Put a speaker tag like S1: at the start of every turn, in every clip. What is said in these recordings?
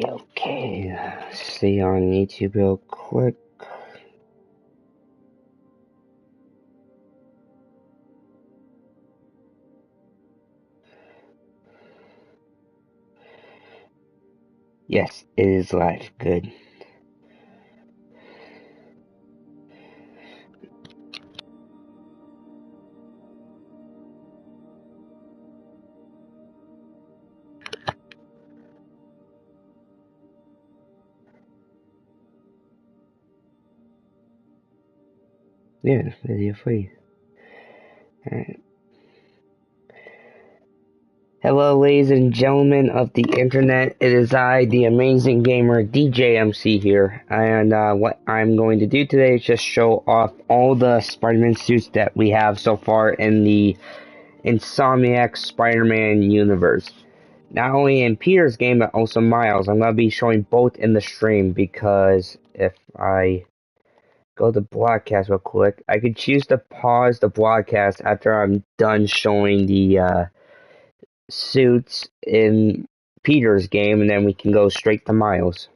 S1: Okay. See on YouTube real quick. Yes, it is live. Good. Yeah, video free. Alright. Hello, ladies and gentlemen of the internet. It is I, the amazing gamer DJMC here, and what I'm going to do today is just show off all the Spider-Man suits that we have so far in the Insomniac Spider-Man universe. Not only in Peter's game, but also Miles. I'm going to be showing both in the stream because if I go to broadcast real quick, I could choose to pause the broadcast after I'm done showing the suits in Peter's game, and then we can go straight to Miles.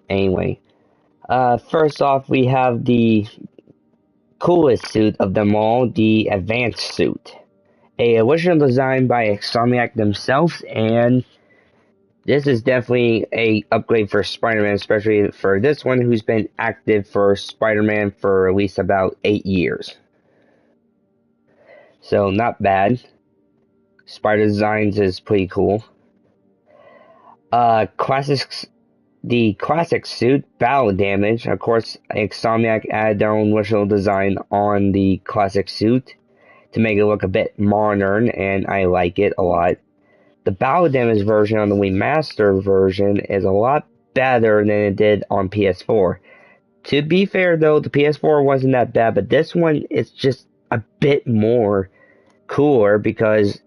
S1: Anyway, first off, we have the coolest suit of them all, the Advanced suit. A original design by Insomniac themselves, and this is definitely a upgrade for Spider-Man, especially for this one who's been active for Spider-Man for at least about 8 years. So not bad. Spider Designs is pretty cool. Classics, the classic suit, Battle Damage. Of course, Insomniac added their own original design on the classic suit to make it look a bit modern, and I like it a lot. The Battle Damage version on the remastered version is a lot better than it did on PS4. To be fair though, the PS4 wasn't that bad, but this one is just a bit more cooler because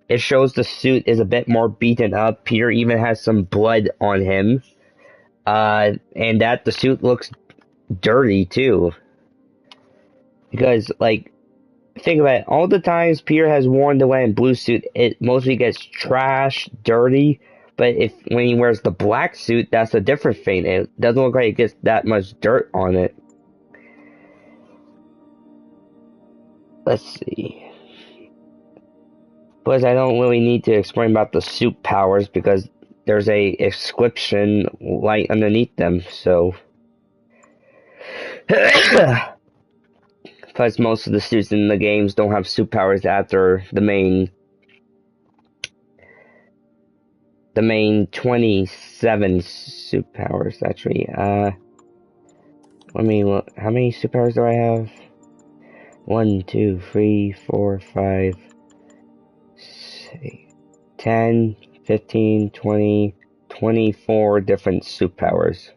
S1: it shows the suit is a bit more beaten up. Peter even has some blood on him. And that the suit looks dirty too. Because, like, think about it. All the times Peter has worn the red and blue suit, it mostly gets trashed, dirty. But when he wears the black suit, that's a different thing. It doesn't look like it gets that much dirt on it. Let's see. Plus, I don't really need to explain about the suit powers because there's a inscription right underneath them, so. Plus, most of the suits in the games don't have suit powers after the main 27 suit powers, actually. Let me look. How many suit powers do I have? 1, 2, 3, 4, 5, 6, 10, 15, 20, 24 different suit powers.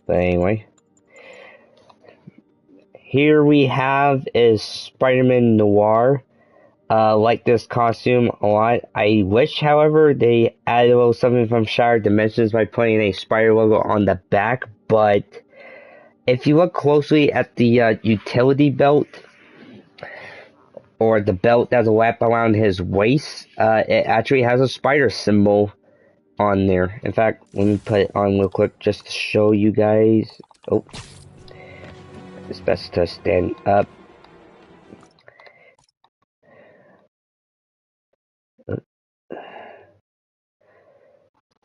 S1: But anyway. Here we have is Spider-Man Noir. Like this costume a lot. I wish, however, they added a little something from Shattered Dimensions by putting a spider logo on the back, but if you look closely at the utility belt, or the belt that's wrapped around his waist, it actually has a spider symbol on there. In fact, let me put it on real quick just to show you guys. Oh, it's best to stand up.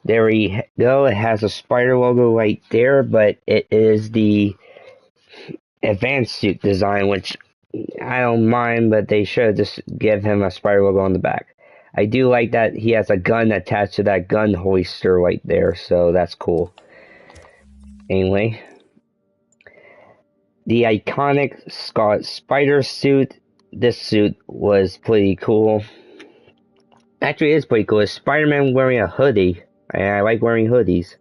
S1: There we go. It has a spider logo right there, but it is the advanced suit design, which I don't mind, but they should just give him a spider logo on the back. I do like that he has a gun attached to that gun hoister right there, so that's cool. Anyway, the iconic Scott Spider suit. This suit was pretty cool. Actually, it is pretty cool. It's Spider-Man wearing a hoodie, and I like wearing hoodies.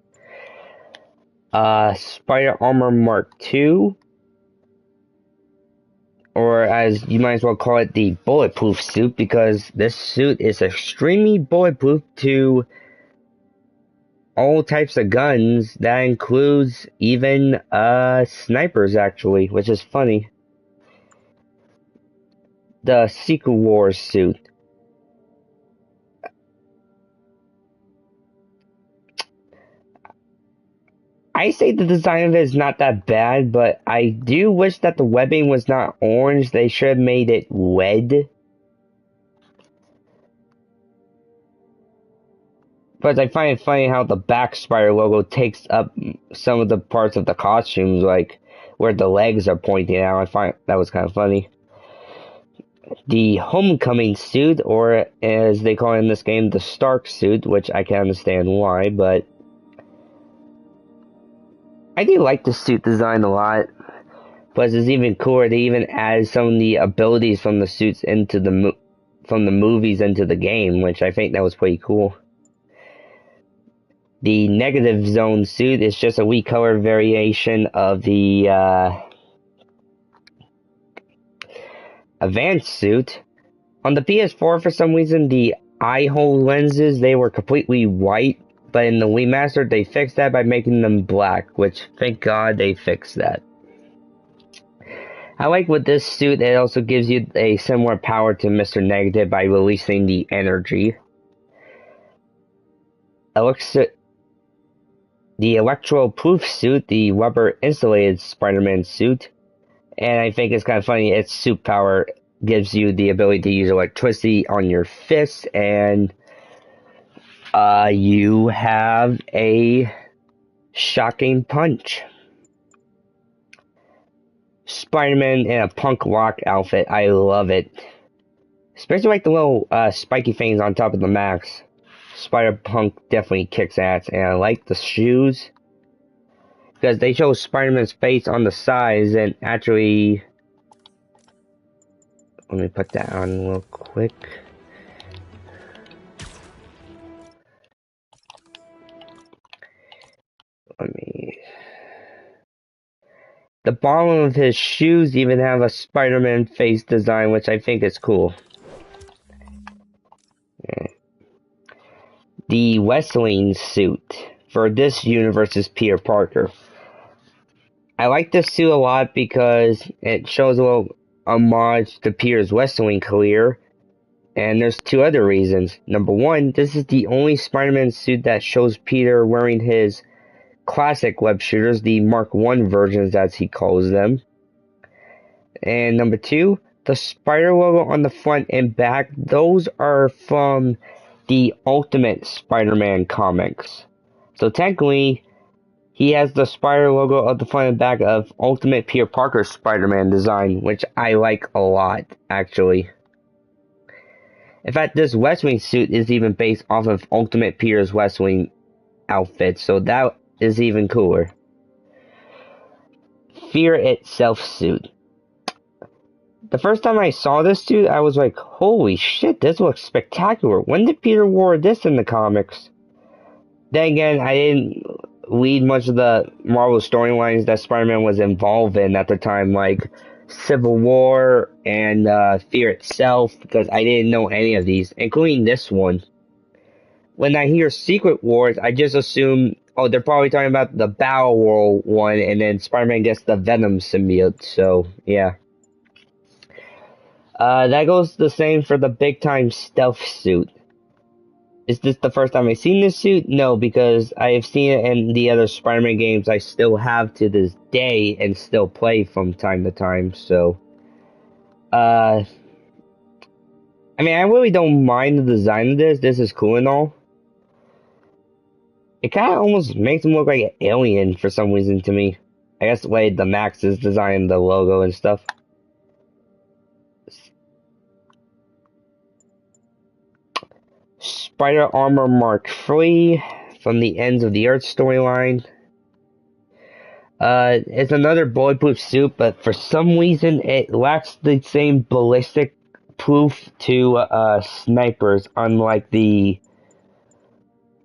S1: Spider Armor Mark II, or as you might as well call it, the bulletproof suit, because this suit is extremely bulletproof to all types of guns. That includes even snipers, actually, which is funny. The Secret Wars suit. I say the design of it is not that bad, but I do wish that the webbing was not orange. They should have made it red. But I find it funny how the back spider logo takes up some of the parts of the costumes, like where the legs are pointing out. I find that was kind of funny. The homecoming suit, or as they call it in this game, the Stark suit, which I can understand why, but I do like the suit design a lot. Plus, it's even cooler. They even add some of the abilities from the suits into from the movies into the game, which I think that was pretty cool. The negative zone suit is just a wee color variation of the advanced suit. On the PS4, for some reason, the eye hole lenses, they were completely white, but in the remastered, they fixed that by making them black, which, thank God, they fixed that. I like with this suit, it also gives you a similar power to Mr. Negative by releasing the energy. The Electro-Proof suit, the rubber-insulated Spider-Man suit, and I think it's kind of funny, its suit power gives you the ability to use electricity on your fists, and you have a shocking punch. Spider-Man in a punk rock outfit, I love it. Especially like the little spiky things on top of the max. Spider-Punk definitely kicks ass, and I like the shoes. Because they show Spider-Man's face on the sides, and actually... Let me put that on real quick. The bottom of his shoes even have a Spider-Man face design, which I think is cool. Yeah. The wrestling suit for this universe is Peter Parker. I like this suit a lot because it shows a little homage to Peter's wrestling career. And there's two other reasons. Number one, this is the only Spider-Man suit that shows Peter wearing his classic web shooters, the Mark I versions as he calls them. And number two, the spider logo on the front and back, those are from the Ultimate Spider-Man comics. So technically, he has the spider logo of the front and back of Ultimate Peter Parker Spider-Man design, which I like a lot, actually. In fact, this wrestling suit is even based off of Ultimate Peter's wrestling outfit, so that is even cooler. Fear Itself suit. The first time I saw this suit, I was like, holy shit, this looks spectacular. When did Peter wear this in the comics? Then again, I didn't read much of the Marvel storylines that Spider-Man was involved in at the time, like Civil War and Fear Itself, because I didn't know any of these, including this one. When I hear Secret Wars, I just assume, oh, they're probably talking about the Battle World one, and then Spider-Man gets the Venom symbiote, so, yeah. That goes the same for the big time stealth suit. Is this the first time I've seen this suit? No, because I have seen it in the other Spider-Man games I still have to this day and still play from time to time, so... I mean, I really don't mind the design of this. This is cool and all. It kind of almost makes him look like an alien for some reason to me. I guess the way the Max is designed the logo and stuff. Spider Armor Mark III from the Ends of the Earth storyline. It's another bulletproof suit, but for some reason it lacks the same ballistic proof to snipers, unlike the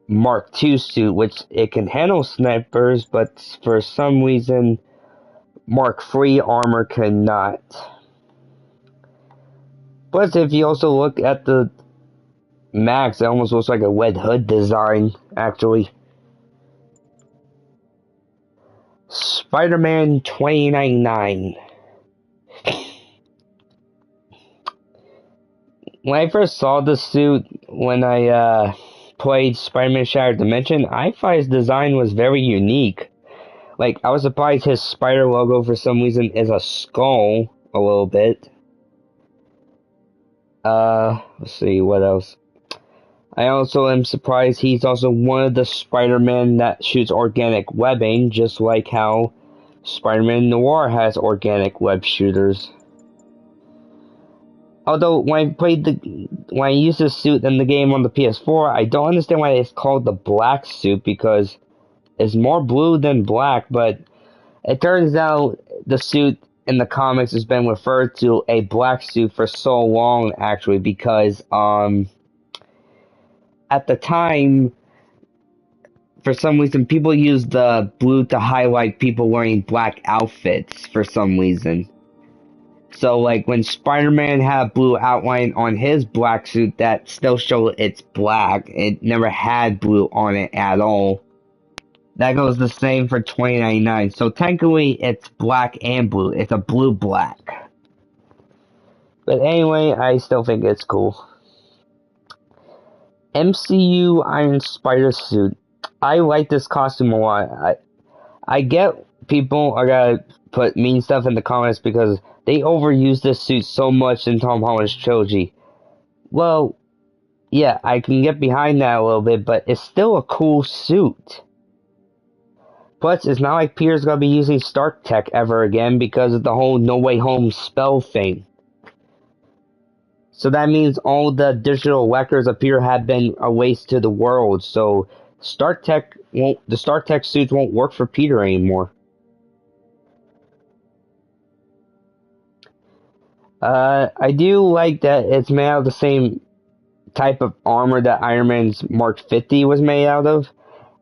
S1: Mark II suit, which it can handle snipers, but for some reason Mark III armor cannot. Plus, if you also look at the Max, it almost looks like a Red Hood design, actually. Spider-Man 2099. When I first saw this suit, when I played Spider-Man Shattered Dimension, I thought his design was very unique. Like, I was surprised his spider logo for some reason is a skull a little bit. Let's see, what else? I also am surprised he's also one of the Spider-Man that shoots organic webbing, just like how Spider-Man Noir has organic web shooters. Although when I used this suit in the game on the PS4, I don't understand why it's called the black suit because it's more blue than black, but it turns out the suit in the comics has been referred to a black suit for so long actually because at the time for some reason people used the blue to highlight people wearing black outfits for some reason. So, like, when Spider-Man had blue outline on his black suit, that still showed it's black. It never had blue on it at all. That goes the same for 2099. So, technically, it's black and blue. It's a blue-black. But anyway, I still think it's cool. MCU Iron Spider suit. I like this costume a lot. I get people are gonna put mean stuff in the comments because they overuse this suit so much in Tom Holland's trilogy. Well, yeah, I can get behind that a little bit, but it's still a cool suit. Plus, it's not like Peter's gonna be using Stark Tech ever again because of the whole No Way Home spell thing. So that means all the digital records of Peter have been erased to the world, so the Stark Tech suits won't work for Peter anymore. I do like that it's made out of the same type of armor that Iron Man's Mark 50 was made out of.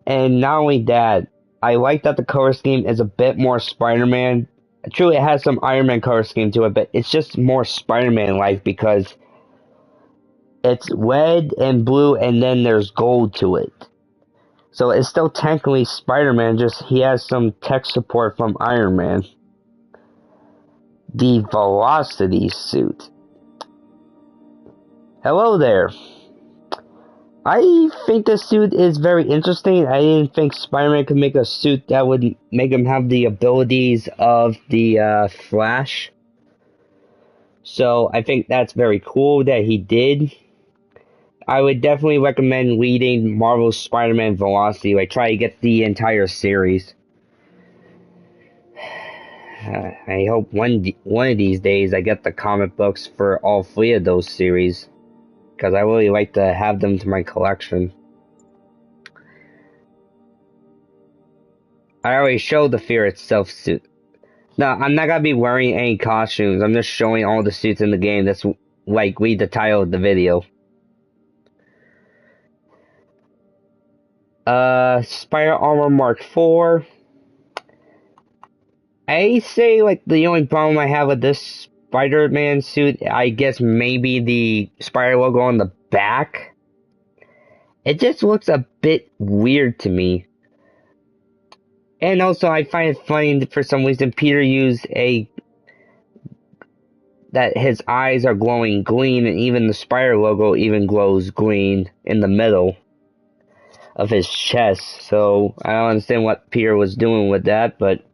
S1: And not only that, I like that the color scheme is a bit more Spider-Man. True, it has some Iron Man color scheme to it, but it's just more Spider-Man-like because it's red and blue and then there's gold to it. So it's still technically Spider-Man, just he has some tech support from Iron Man. The Velocity suit. Hello there. I think this suit is very interesting. I didn't think Spider-Man could make a suit that would make him have the abilities of the Flash. So I think that's very cool that he did. I would definitely recommend reading Marvel's Spider-Man Velocity. Like, try to get the entire series. I hope one of these days I get the comic books for all three of those series, because I really like to have them to my collection. I already showed the Fear Itself suit. No, I'm not gonna be wearing any costumes. I'm just showing all the suits in the game. That's like read the title of the video. Spider Armor Mark IV. I say, like, the only problem I have with this Spider-Man suit, I guess maybe the Spider logo on the back. It just looks a bit weird to me. And also, I find it funny for some reason Peter used that his eyes are glowing green, and even the Spider logo even glows green in the middle of his chest. So, I don't understand what Peter was doing with that, but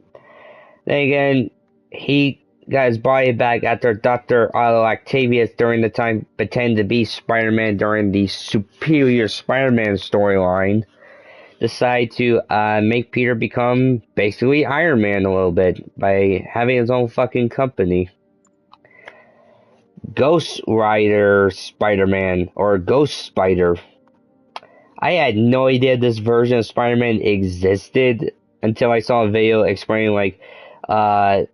S1: then again, he got his body back after Dr. Otto Octavius during the time pretended to be Spider-Man during the Superior Spider-Man storyline. Decided to make Peter become basically Iron Man a little bit by having his own fucking company. Ghost Rider Spider-Man, or Ghost Spider. I had no idea this version of Spider-Man existed until I saw a video explaining, like, that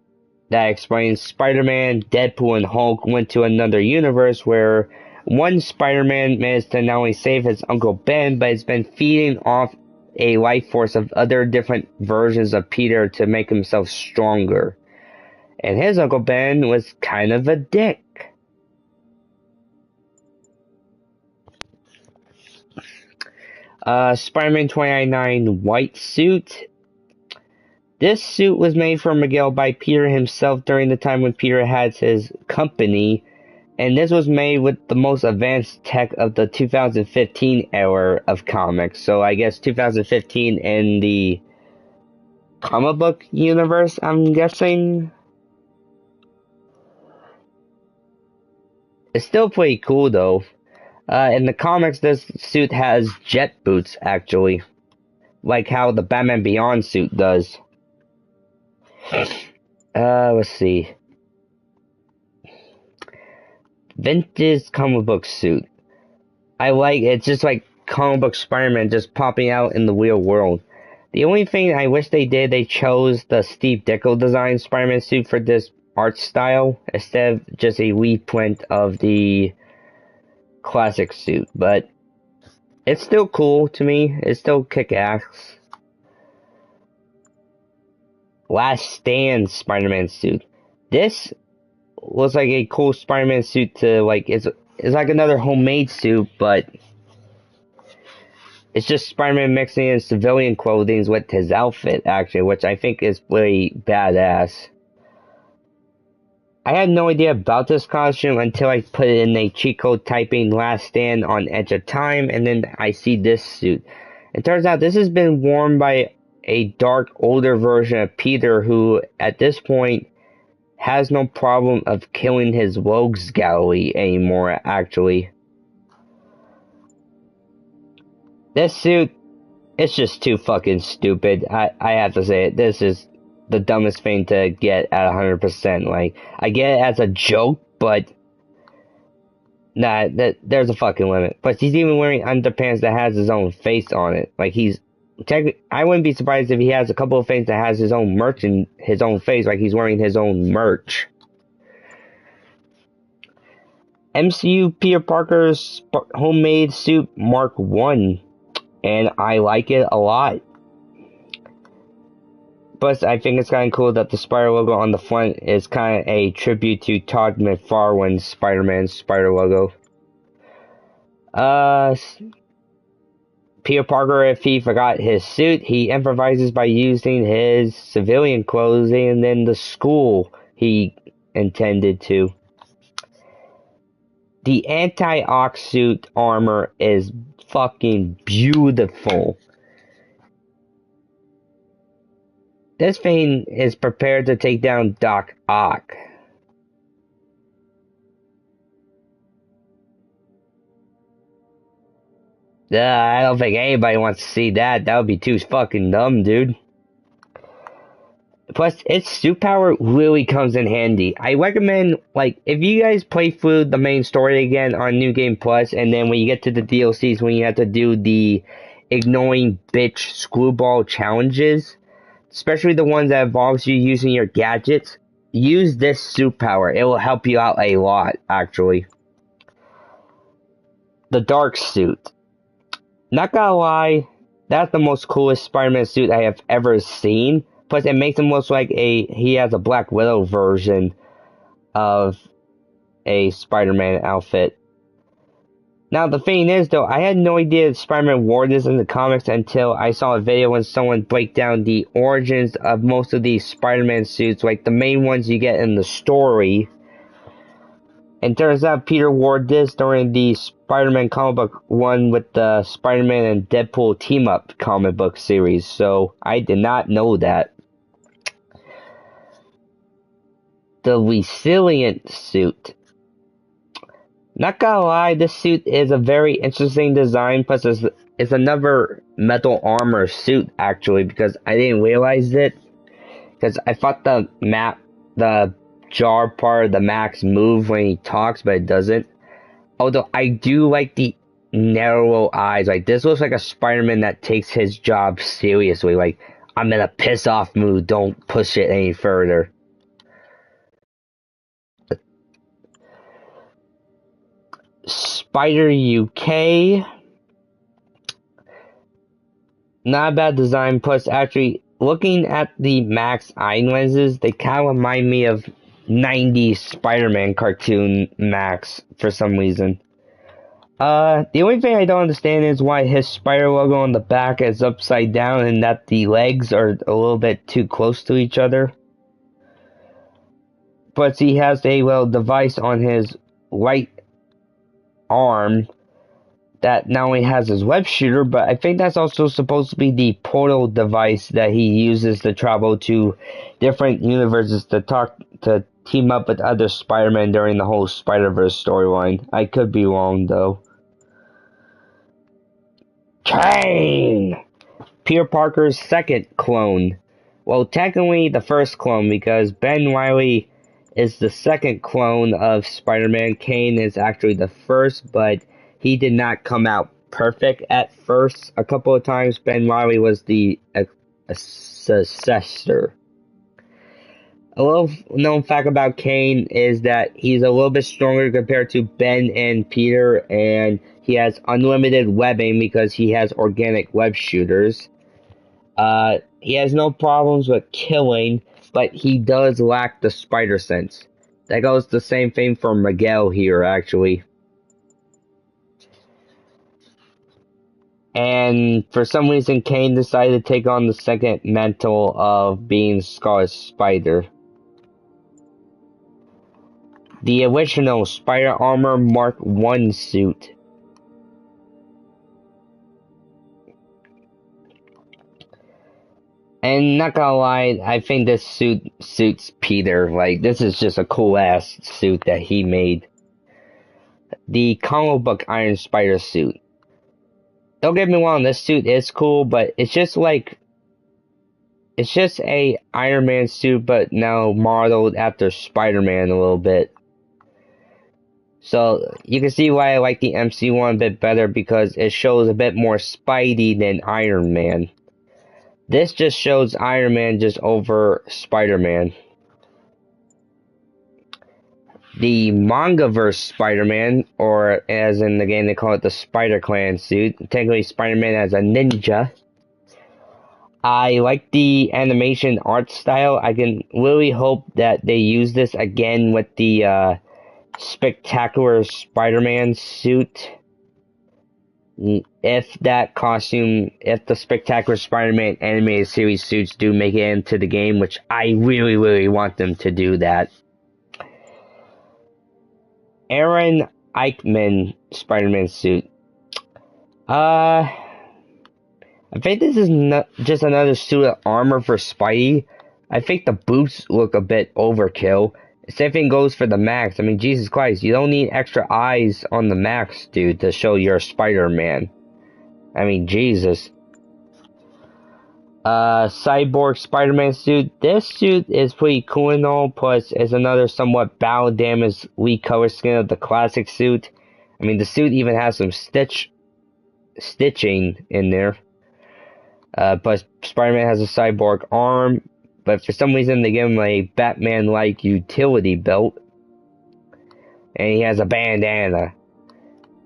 S1: explains Spider-Man, Deadpool, and Hulk went to another universe where one Spider-Man managed to not only save his Uncle Ben, but has been feeding off a life force of other different versions of Peter to make himself stronger. And his Uncle Ben was kind of a dick. Spider-Man 2099 white suit. This suit was made for Miguel by Peter himself during the time when Peter had his company, and this was made with the most advanced tech of the 2015 era of comics. So I guess 2015 and the comic book universe, I'm guessing. It's still pretty cool though. In the comics, this suit has jet boots, actually. Like how the Batman Beyond suit does. Let's see. Vintage comic book suit. I like it's just like comic book Spider-Man just popping out in the real world. The only thing I wish they chose the Steve Ditko design Spider-Man suit for this art style instead of just a reprint of the classic suit. But it's still cool to me. It's still kick-ass. Last Stand Spider-Man suit. This looks like a cool Spider-Man suit to like. It's like another homemade suit, but it's just Spider-Man mixing in civilian clothing with his outfit, actually, which I think is really badass. I had no idea about this costume until I put it in a cheat code typing Last Stand on Edge of Time, and then I see this suit. It turns out this has been worn by a dark, older version of Peter who, at this point, has no problem of killing his rogues gallery anymore, actually. This suit, it's just too fucking stupid. I have to say it. This is the dumbest thing to get at 100%. Like, I get it as a joke, but nah, there's a fucking limit. But he's even wearing underpants that has his own face on it. Like, I wouldn't be surprised if he has a couple of things that has his own merch in his own face, like he's wearing his own merch. MCU Peter Parker's homemade suit Mark 1. And I like it a lot. Plus, I think it's kind of cool that the Spider logo on the front is kind of a tribute to Todd McFarlane's Spider-Man's Spider logo. Peter Parker, if he forgot his suit, he improvises by using his civilian clothing and then the school he intended to. The anti-ox suit armor is fucking beautiful. This thing is prepared to take down Doc Ock. I don't think anybody wants to see that. That would be too fucking dumb, dude. Plus, its suit power really comes in handy. I recommend, like, if you guys play through the main story again on New Game Plus, and then when you get to the DLCs, when you have to do the ignoring bitch screwball challenges, especially the ones that involves you using your gadgets, use this suit power. It will help you out a lot, actually. The Dark Suit. Not gonna lie, that's the most coolest Spider-Man suit I have ever seen. Plus, it makes him look like he has a Black Widow version of a Spider-Man outfit. Now, the thing is, though, I had no idea Spider-Man wore this in the comics until I saw a video when someone break down the origins of most of these Spider-Man suits, like the main ones you get in the story. And turns out Peter wore this during the Spider-Man comic book one with the Spider-Man and Deadpool team-up comic book series, so I did not know that. The Resilient suit. Not gonna lie, this suit is a very interesting design, plus it's another metal armor suit, actually, because I didn't realize it. Because I thought the jar part of the Max move when he talks, but it doesn't. Although I do like the narrow eyes. Like, this looks like a Spider-Man that takes his job seriously. Like, I'm in a piss-off mood, don't push it any further. Spider UK. Not a bad design, plus actually, looking at the Max eye lenses, they kind of remind me of 90s Spider-Man cartoon Max for some reason. The only thing I don't understand is why his spider logo on the back is upside down and that the legs are a little bit too close to each other. But he has a little device on his right arm that not only has his web shooter, but I think that's also supposed to be the portal device that he uses to travel to different universes to team up with other Spider-Man during the whole Spider-Verse storyline. I could be wrong though. Kane! Peter Parker's second clone. Well, technically the first clone because Ben Reilly is the second clone of Spider-Man. Kane is actually the first, but he did not come out perfect at first. A couple of times, Ben Reilly was the successor. A little known fact about Kane is that he's a little bit stronger compared to Ben and Peter, and he has unlimited webbing because he has organic web shooters. He has no problems with killing, but he does lack the spider sense. That goes the same thing for Miguel here, actually. And for some reason, Kane decided to take on the second mantle of being Scarlet Spider. The original Spider Armor Mark I suit. And not gonna lie, I think this suit suits Peter. Like, this is just a cool ass suit that he made. The comic book Iron Spider suit. Don't get me wrong, this suit is cool, but it's just like, it's just a Iron Man suit, but now modeled after Spider-Man a little bit. So, you can see why I like the MC one a bit better, because it shows a bit more Spidey than Iron Man. This just shows Iron Man just over Spider-Man. The Mangaverse Spider-Man, or as in the game they call it the Spider-Clan suit, technically Spider-Man as a ninja. I like the animation art style. I can really hope that they use this again with the Spectacular Spider-Man suit. If that costume, if the Spectacular Spider-Man animated series suits do make it into the game, which I really, really want them to do that. Aaron Eichmann Spider-Man suit. I think this is not just another suit of armor for Spidey. I think the boots look a bit overkill. Same thing goes for the Max. I mean, Jesus Christ, you don't need extra eyes on the Max, dude, to show you're Spider-Man. I mean, Jesus. Cyborg Spider-Man suit. This suit is pretty cool and all, plus it's another somewhat battle damaged weak color skin of the classic suit. I mean, the suit even has some stitching in there. Plus, Spider-Man has a cyborg arm, but for some reason they give him a Batman-like utility belt. And he has a bandana.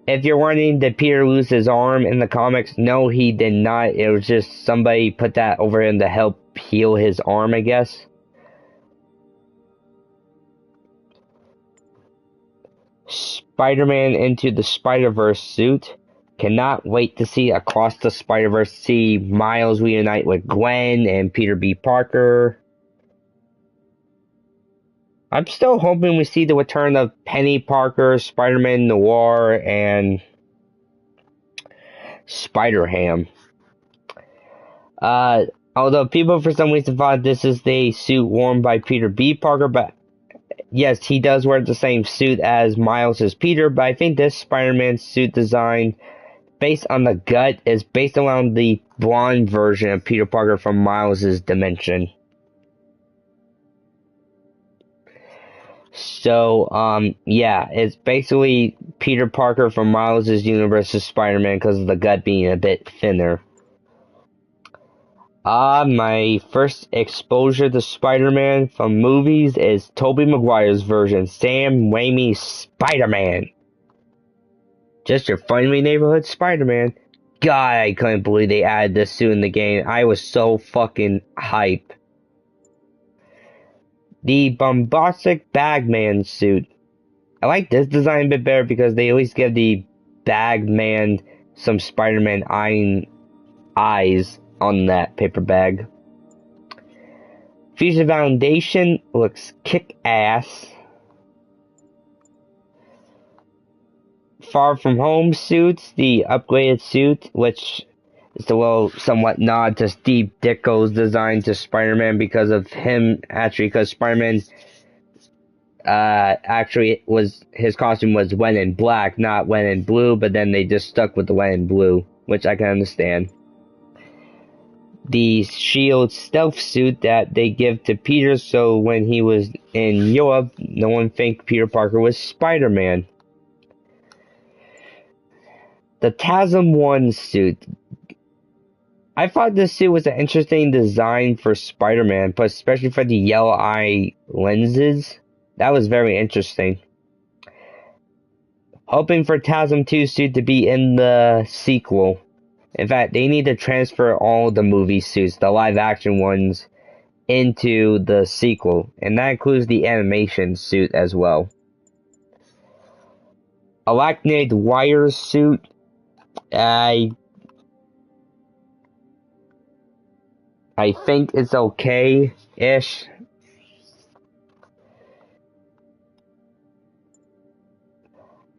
S1: If you're wondering, did Peter lose his arm in the comics? No, he did not. It was just somebody put that over him to help heal his arm, I guess. Spider-Man Into the Spider-Verse suit. Cannot wait to see Across the Spider-Verse, see Miles reunite with Gwen and Peter B. Parker. I'm still hoping we see the return of Penny Parker, Spider-Man Noir, and Spider-Ham. Although people for some reason thought this is the suit worn by Peter B. Parker, but yes, he does wear the same suit as Miles as Peter, but I think this Spider-Man suit design, based on the gut, is based around the blonde version of Peter Parker from Miles' dimension. So, yeah, it's basically Peter Parker from Miles' universe of Spider-Man because of the gut being a bit thinner. My first exposure to Spider-Man from movies is Tobey Maguire's version, Sam Raimi's Spider-Man. Just your friendly neighborhood Spider-Man. God, I couldn't believe they added this suit in the game. I was so fucking hype. The Bombastic Bagman suit. I like this design a bit better because they at least give the Bagman some Spider-Man eyes on that paper bag. Future Foundation looks kick-ass. Far From Home suits, the upgraded suit, which is a little somewhat nod to Steve Ditko's design to Spider-Man because of him, actually, because Spider-Man actually was, his costume was when in black, not when in blue, but then they just stuck with the when in blue, which I can understand. The shield stealth suit that they give to Peter, so when he was in Europe, no one think Peter Parker was Spider-Man. The TASM 1 suit. I thought this suit was an interesting design for Spider-Man, but especially for the yellow eye lenses. That was very interesting. Hoping for TASM 2 suit to be in the sequel. In fact, they need to transfer all the movie suits, the live action ones, into the sequel, and that includes the animation suit as well. Arachnid wire suit. I think it's okay-ish.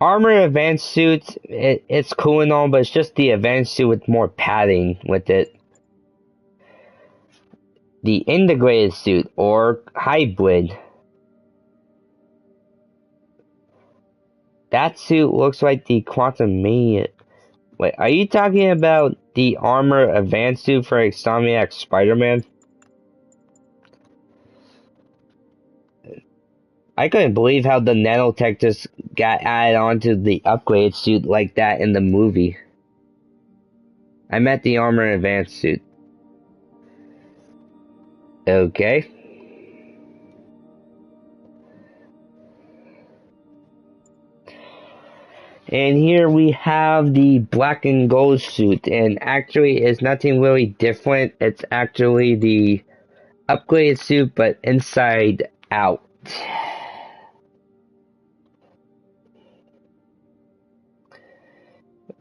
S1: Armor advanced suits, it's cool and all, but it's just the advanced suit with more padding with it. The integrated suit, or hybrid. That suit looks like the Quantumania. Wait, are you talking about the armor advanced suit for Insomniac Spider-Man? I couldn't believe how the nanotech just got added onto the upgrade suit like that in the movie. I meant the armor advanced suit. Okay. And here we have the black and gold suit, and actually it's nothing really different. It's actually the upgraded suit, but inside out.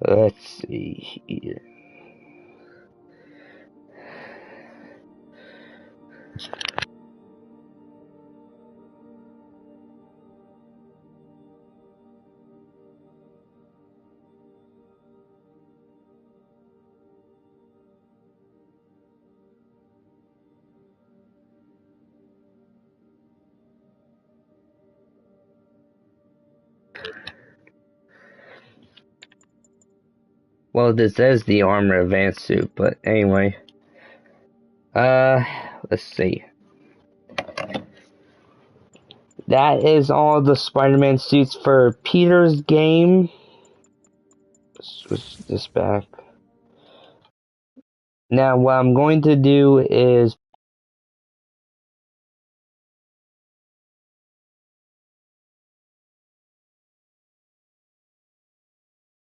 S1: Let's see here. Well, this is the armor advanced suit, but anyway. Let's see. That is all the Spider-Man suits for Peter's game. Switch this back. Now, what I'm going to do is